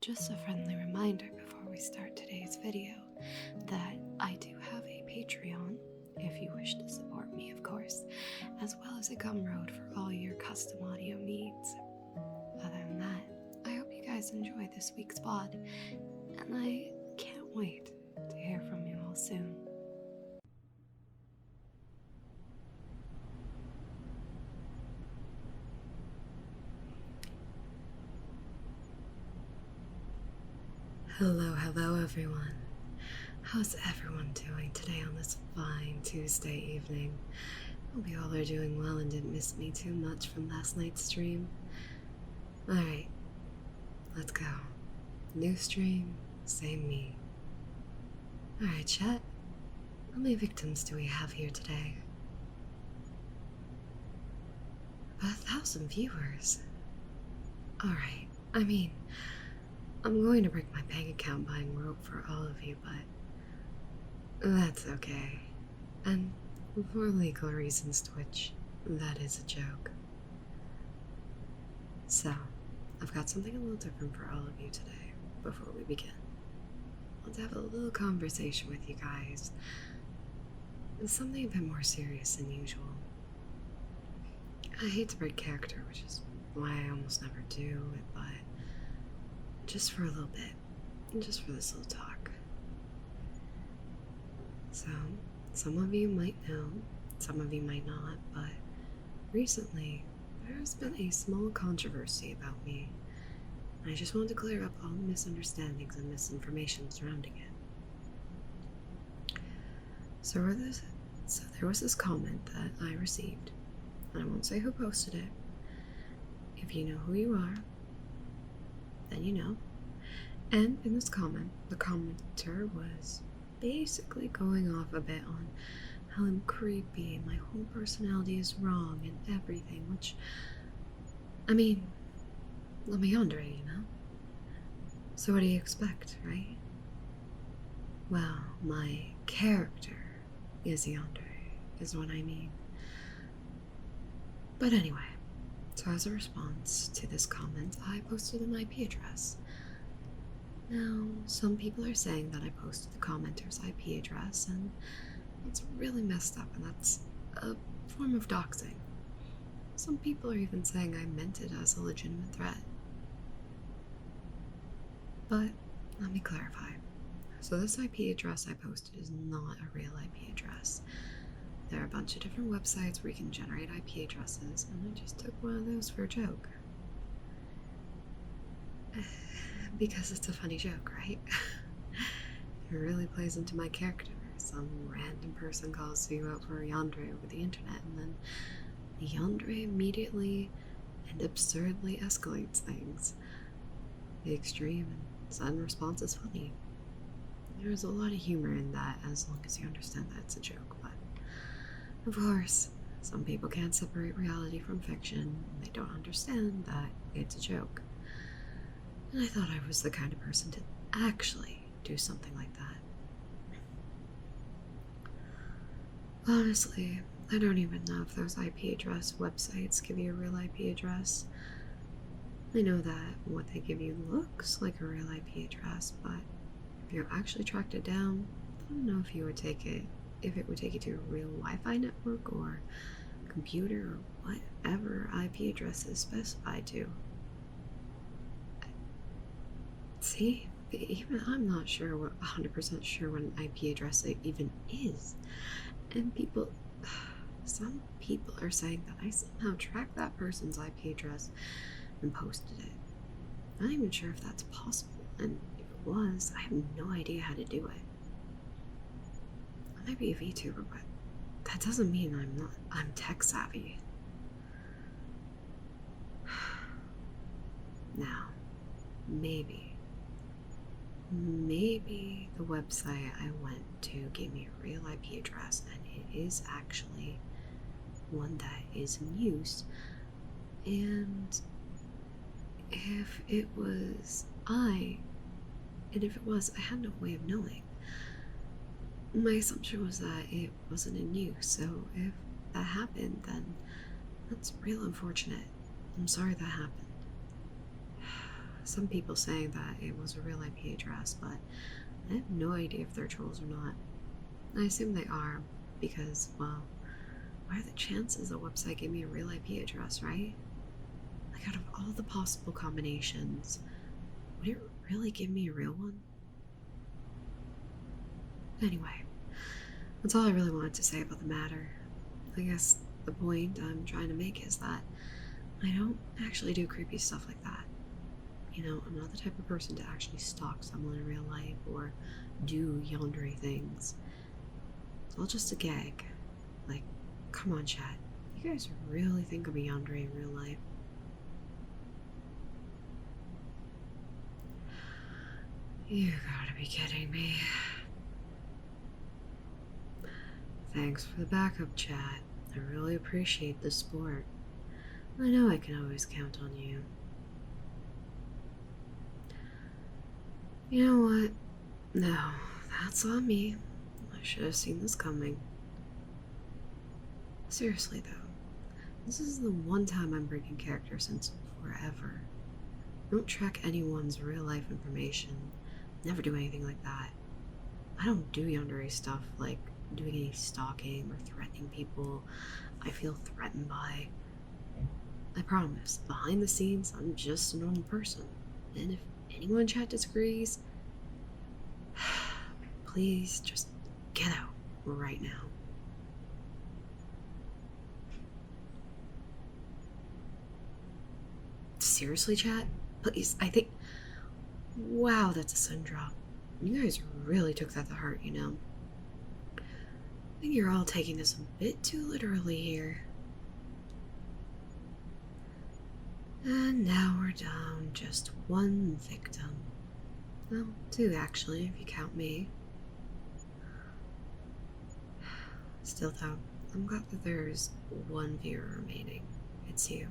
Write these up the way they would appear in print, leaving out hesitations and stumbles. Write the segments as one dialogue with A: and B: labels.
A: Just a friendly reminder before we start today's video that I do have a Patreon, if you wish to support me of course, as well as a Gumroad for all your custom audio needs. Other than that, I hope you guys enjoy this week's VOD, and I can't wait to hear from you all soon. Hello everyone. How's everyone doing today on this fine Tuesday evening? Hope you all are doing well and didn't miss me too much from last night's stream. Alright, let's go. New stream, same me. Alright, chat. How many victims do we have here today? About 1,000 viewers. Alright, I mean, I'm going to break my bank account buying rope for all of you, but that's okay. And for legal reasons, Twitch, that is a joke. So, I've got something a little different for all of you today, before we begin. Let's have a little conversation with you guys. It's something a bit more serious than usual. I hate to break character, which is why I almost never do it, but just for a little bit, just for this little talk. So, some of you might know, some of you might not, but recently there's been a small controversy about me. I just wanted to clear up all the misunderstandings and misinformation surrounding it. So there was this comment that I received, and I won't say who posted it. If you know who you are, then you know. And in this comment, the commenter was basically going off a bit on how I'm creepy and my whole personality is wrong and everything, which, I mean, I'm a Yandere, you know? So what do you expect, right? Well, my character is Yandere, is what I mean. But anyway, so as a response to this comment, I posted an IP address. Now, some people are saying that I posted the commenter's IP address, and it's really messed up, and that's a form of doxing. Some people are even saying I meant it as a legitimate threat. But let me clarify. So this IP address I posted is not a real IP address. There are a bunch of different websites where you can generate IP addresses, and I just took one of those for a joke. Because it's a funny joke, right? It really plays into my character. Some random person calls you out for a Yandere over the internet, and then the Yandere immediately and absurdly escalates things. The extreme and sudden response is funny. There's a lot of humor in that, as long as you understand that it's a joke, but of course, some people can't separate reality from fiction, and they don't understand that it's a joke. And I thought I was the kind of person to actually do something like that. Honestly, I don't even know if those IP address websites give you a real IP address. I know that what they give you looks like a real IP address, but if you actually tracked it down, I don't know if it would take you to a real Wi-Fi network or computer or whatever IP address is specified to. See, even I'm not sure 100% sure what an IP address even is. And some people are saying that I somehow tracked that person's IP address and posted it. I'm not even sure if that's possible, and if it was, I have no idea how to do it. I might be a Vtuber, but that doesn't mean I'm tech savvy. Now, maybe the website I went to gave me a real IP address, and it is actually one that is in use. And if it was, I had no way of knowing. My assumption was that it wasn't in use, so if that happened, then that's real unfortunate. I'm sorry that happened. some people saying that it was a real IP address, but I have no idea if they're trolls or not. I assume they are, because, well, what are the chances a website gave me a real IP address, right? Like, out of all the possible combinations, would it really give me a real one? Anyway, that's all I really wanted to say about the matter. I guess the point I'm trying to make is that I don't actually do creepy stuff like that. You know, I'm not the type of person to actually stalk someone in real life or do Yandere things. It's all just a gag. Like, come on, chat. You guys really think I'm a Yandere in real life? You gotta be kidding me. Thanks for the backup, chat. I really appreciate the support. I know I can always count on you. You know what? No, that's on me. I should have seen this coming. Seriously though, this is the one time I'm breaking character since forever. I don't track anyone's real life information. Never do anything like that. I don't do Yandere stuff like doing any stalking or threatening people I feel threatened by. I promise, behind the scenes, I'm just a normal person. And if anyone in chat disagrees, please just get out right now. Seriously, chat? Please, I think... Wow, that's a sun drop. You guys really took that to heart, you know. I think you're all taking this a bit too literally here. And now we're down just one victim. Well, two actually, if you count me. Still though, I'm glad that there's one viewer remaining. It's you.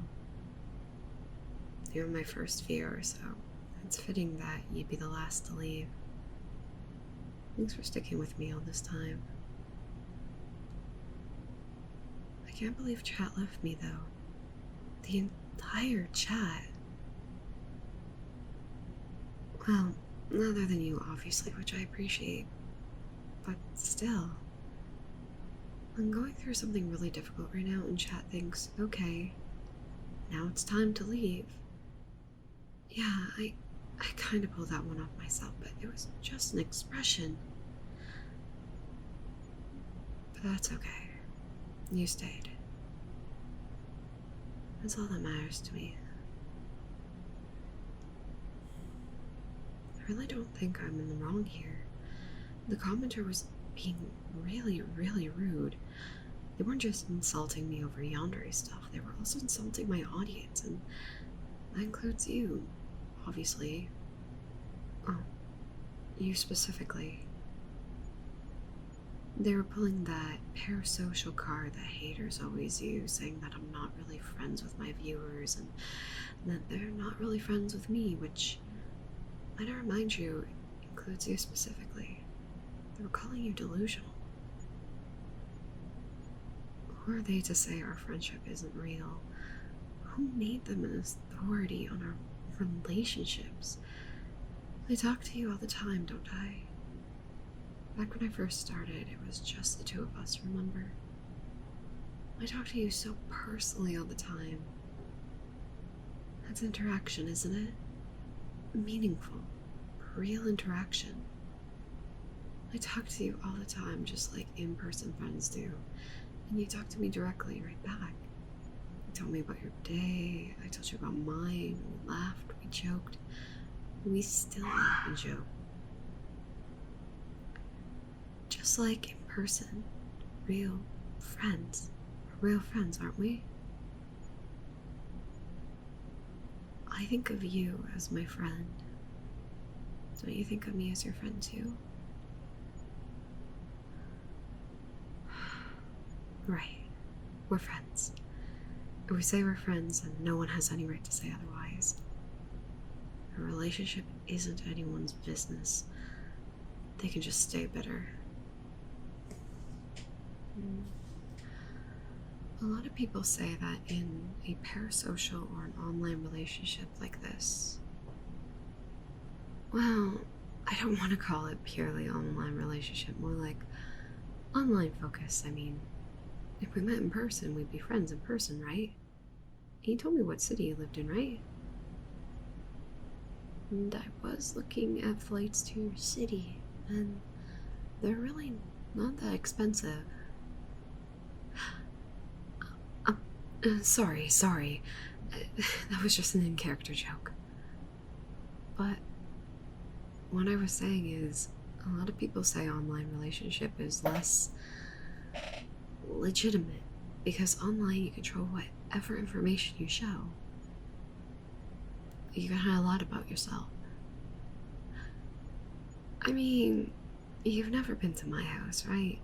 A: You're my first viewer, so it's fitting that you'd be the last to leave. Thanks for sticking with me all this time. I can't believe chat left me though. The entire chat. Well, other than you obviously, which I appreciate. But still. I'm going through something really difficult right now and chat thinks, okay, now it's time to leave. Yeah, I kind of pulled that one off myself, but it was just an expression. But that's okay. You stayed. That's all that matters to me. I really don't think I'm in the wrong here. The commenter was being really, really rude. They weren't just insulting me over Yandere stuff, they were also insulting my audience, and that includes you, obviously. Oh, you specifically. They were pulling that parasocial card that haters always use, saying that I'm not really friends with my viewers and that they're not really friends with me, which, might I remind you, includes you specifically. They were calling you delusional. Who are they to say our friendship isn't real? Who made them an authority on our relationships? I talk to you all the time, don't I? Back when I first started, it was just the two of us, remember? I talk to you so personally all the time. That's interaction, isn't it? Meaningful, real interaction. I talk to you all the time, just like in-person friends do, and you talk to me directly right back. You told me about your day, I told you about mine, we laughed, we joked, and we still laugh and joke. Just like in person, real friends. We're real friends, aren't we? I think of you as my friend. Don't you think of me as your friend too? Right. We're friends. If we say we're friends, then no one has any right to say otherwise. A relationship isn't anyone's business. They can just stay bitter. A lot of people say that in a parasocial or an online relationship like this, Well, I don't want to call it purely online relationship, more like online focus. I mean, if we met in person, we'd be friends in person, right? He told me what city you lived in, right? And I was looking at flights to your city, and they're really not that expensive. Sorry. That was just an in-character joke. But what I was saying is, a lot of people say online relationship is less legitimate because online you control whatever information you show. You can hide a lot about yourself. I mean, you've never been to my house, right?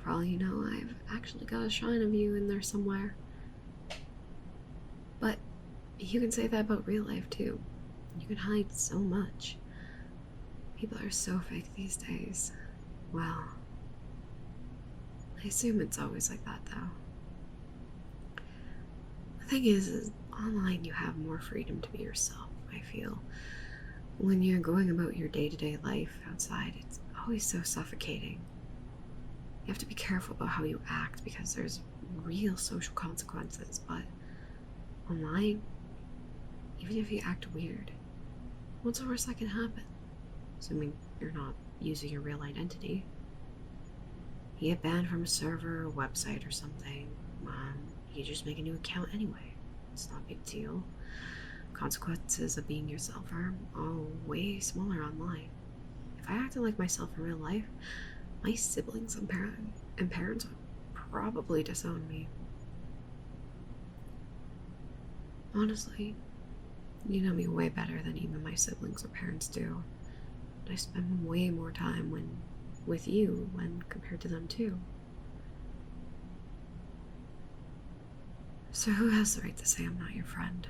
A: For all you know, I've actually got a shrine of you in there somewhere. But you can say that about real life too. You can hide so much. People are so fake these days. Well, I assume it's always like that though. The thing is online you have more freedom to be yourself, I feel. When you're going about your day-to-day life outside, it's always so suffocating. You have to be careful about how you act because there's real social consequences, but online, even if you act weird, what's the worst that can happen? Assuming you're not using your real identity. You get banned from a server or website or something, you just make a new account anyway. It's not a big deal. Consequences of being yourself are all way smaller online. If I acted like myself in real life, my siblings and parents would probably disown me. Honestly, you know me way better than even my siblings or parents do. I spend way more time with you when compared to them too. So who has the right to say I'm not your friend?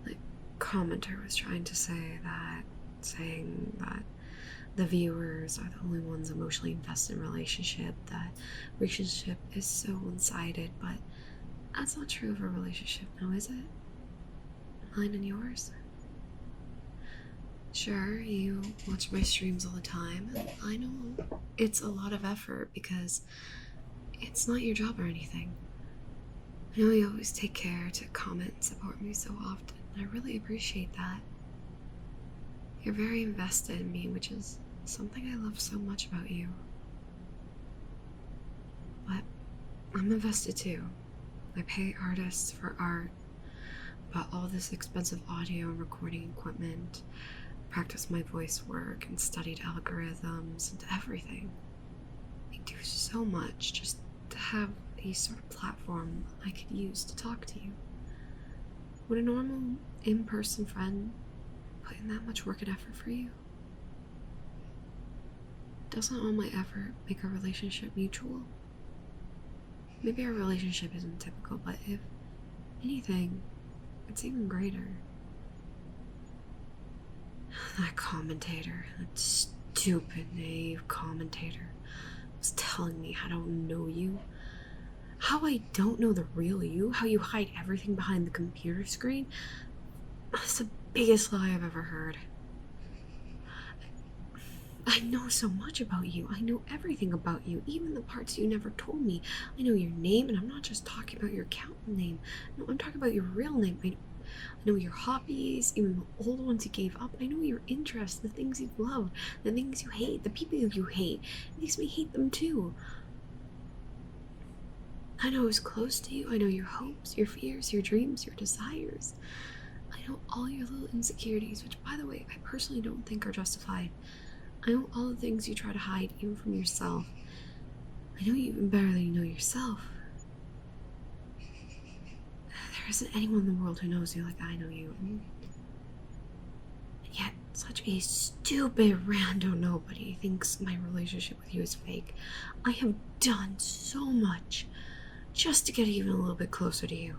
A: The commenter was trying to say that, saying that the viewers are the only ones emotionally invested in relationship, that relationship is so one-sided, but that's not true of a relationship now, is it? Mine and yours? Sure, you watch my streams all the time, and I know it's a lot of effort because it's not your job or anything. I know you always take care to comment and support me so often, and I really appreciate that. You're very invested in me, which is something I love so much about you. But I'm invested too. I pay artists for art, bought all this expensive audio and recording equipment, practiced my voice work, and studied algorithms and everything. I do so much just to have a sort of platform I could use to talk to you. Would a normal, in-person friend put in that much work and effort for you? Doesn't all my effort make our relationship mutual? Maybe our relationship isn't typical, but if anything, it's even greater. That commentator, that stupid, naive commentator, was telling me how I don't know you. How I don't know the real you, how you hide everything behind the computer screen. That's the biggest lie I've ever heard. I know so much about you. I know everything about you, even the parts you never told me. I know your name, and I'm not just talking about your account name. No, I'm talking about your real name. I know your hobbies, even the old ones you gave up. I know your interests, the things you love, the things you hate, the people you hate. It makes me hate them too. I know who's close to you. I know your hopes, your fears, your dreams, your desires. I know all your little insecurities, which, by the way, I personally don't think are justified. I know all the things you try to hide, even from yourself. I know you even better than you know yourself. There isn't anyone in the world who knows you like I know you, and yet such a stupid rando nobody thinks my relationship with you is fake. I have done so much just to get even a little bit closer to you.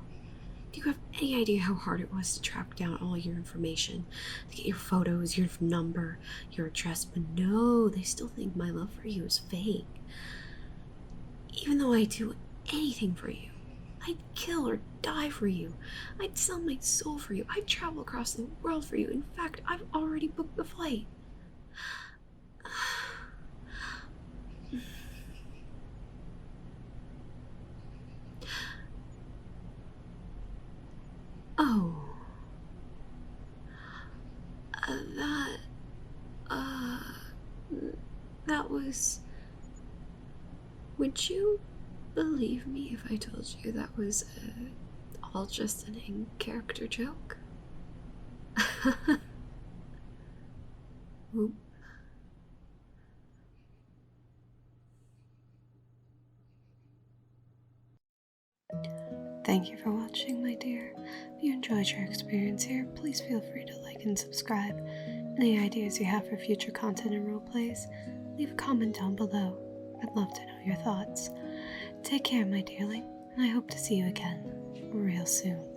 A: Do you have any idea how hard it was to track down all your information, to get your photos, your number, your address? But no, they still think my love for you is fake. Even though I do anything for you, I I'd kill or die for you. I'd sell my soul for you. I'd travel across the world for you. In fact, I've already booked the flight. Oh. That, uh, that was... Would you believe me if I told you that was all just an in-character joke? Oop. Thank you for watching, my dear. If you enjoyed your experience here, please feel free to like and subscribe. Any ideas you have for future content and roleplays, leave a comment down below. I'd love to know your thoughts. Take care, my dearling, and I hope to see you again real soon.